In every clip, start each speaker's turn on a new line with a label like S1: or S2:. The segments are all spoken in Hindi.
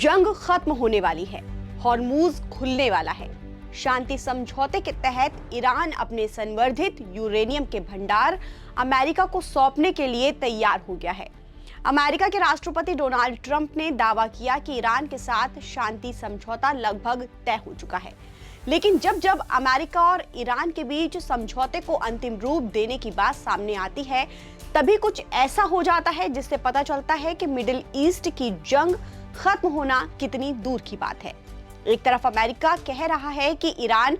S1: जंग खत्म होने वाली है, हॉर्मूज खुलने वाला है। शांति समझौते के तहत ईरान अपने संवर्धित यूरेनियम के भंडार अमेरिका को सौंपने के लिए तैयार हो गया है। अमेरिका के राष्ट्रपति डोनाल्ड ट्रंप ने दावा किया कि ईरान के साथ शांति समझौता लगभग तय हो चुका है, लेकिन जब अमेरिका और ईरान के बीच समझौते को अंतिम रूप देने की बात सामने आती है, तभी कुछ ऐसा हो जाता है जिससे पता चलता है कि मिडिल ईस्ट की जंग खत्म होना कितनी दूर की बात है। एक तरफ अमेरिका कह रहा है कि ईरान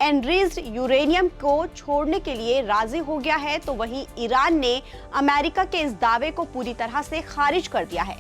S1: एनरिच्ड यूरेनियम को छोड़ने के लिए राजी हो गया है, तो वहीं ईरान ने अमेरिका के इस दावे को पूरी तरह से खारिज कर दिया है।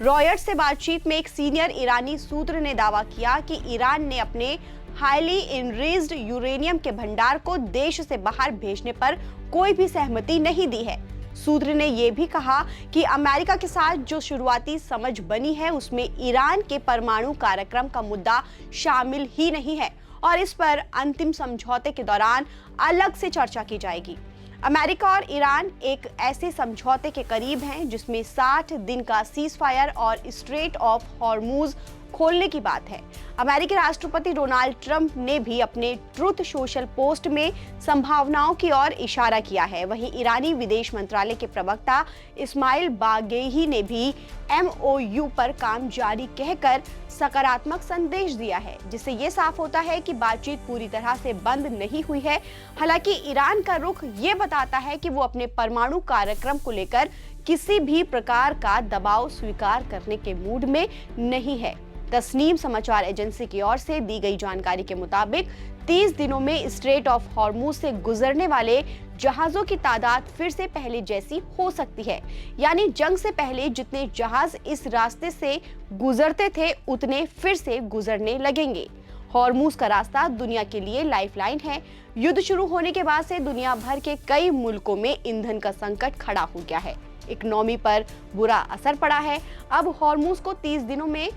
S1: रॉयटर्स से बातचीत में एक सीनियर ईरानी सूत्र ने दावा किया कि ईरान ने अपने हाईली एनरिच्ड यूरेनियम के भंडार को देश से बाहर भेजने पर कोई भी सहमति नहीं दी है। सूत्र ने यह भी कहा कि अमेरिका के साथ जो शुरुआती समझ बनी है उसमें ईरान के परमाणु कार्यक्रम का मुद्दा शामिल ही नहीं है और इस पर अंतिम समझौते के दौरान अलग से चर्चा की जाएगी। अमेरिका और ईरान एक ऐसे समझौते के करीब हैं जिसमें 60 दिन का सीजफायर और स्ट्रेट ऑफ हॉर्मूज खोलने की बात है। अमेरिकी राष्ट्रपति डोनाल्ड ट्रंप ने भी अपने ट्रुथ सोशल पोस्ट में संभावनाओं की ओर इशारा किया है। वहीं ईरानी विदेश मंत्रालय के प्रवक्ता इस्माइल बागेही ने भी MOU पर काम जारी कहकर सकारात्मक संदेश दिया है, जिससे ये साफ होता है कि बातचीत पूरी तरह से बंद नहीं हुई है। हालांकि ईरान का रुख ये बताता है कि वो अपने परमाणु कार्यक्रम को लेकर किसी भी प्रकार का दबाव स्वीकार करने के मूड में नहीं है। तस्नीम समाचार एजेंसी की ओर से दी गई जानकारी के मुताबिक 30 दिनों में स्ट्रेट ऑफ हॉर्मूज से गुजरने वाले जहाजों की तादाद फिर से पहले जैसी हो सकती है, यानी जंग से पहले जितने जहाज इस रास्ते से गुजरते थे उतने फिर से गुजरने लगेंगे। हॉर्मूज का रास्ता दुनिया के लिए लाइफलाइन है। युद्ध शुरू होने के बाद से दुनिया भर के कई मुल्कों में ईंधन का संकट खड़ा हो गया है। इकोनॉमी पर बुरा असर पड़ा है। अब हॉर्मूज को 30 दिनों में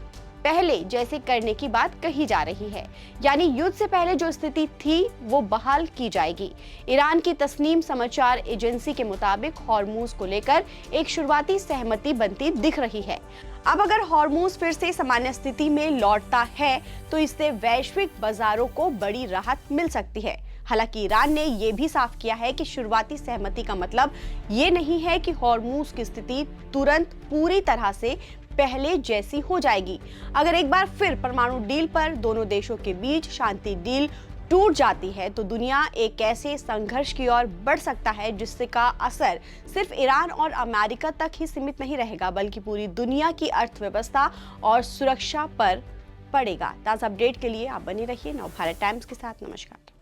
S1: पहले जैसे करने की बात कही जा रही है, यानी युद्ध से पहले जो स्थिति थी वो बहाल की जाएगी। ईरान की तस्नीम समाचार एजेंसी के मुताबिक हॉर्मूज को लेकर एक शुरुआती सहमति बनती दिख रही है। अब अगर हॉर्मूज फिर से सामान्य स्थिति में लौटता है तो इससे वैश्विक बाजारों को बड़ी राहत मिल सकती है। हालांकि ईरान ने यह भी साफ किया है कि शुरुआती सहमति का मतलब ये नहीं है कि हॉर्मूज की स्थिति तुरंत पूरी तरह से पहले जैसी हो जाएगी। अगर एक बार फिर परमाणु डील पर दोनों देशों के बीच शांति डील टूट जाती है तो दुनिया एक ऐसे संघर्ष की ओर बढ़ सकता है जिससे का असर सिर्फ ईरान और अमेरिका तक ही सीमित नहीं रहेगा, बल्कि पूरी दुनिया की अर्थव्यवस्था और सुरक्षा पर पड़ेगा। ताज़ा अपडेट के लिए आप बने रहिए नवभारत टाइम्स के साथ। नमस्कार।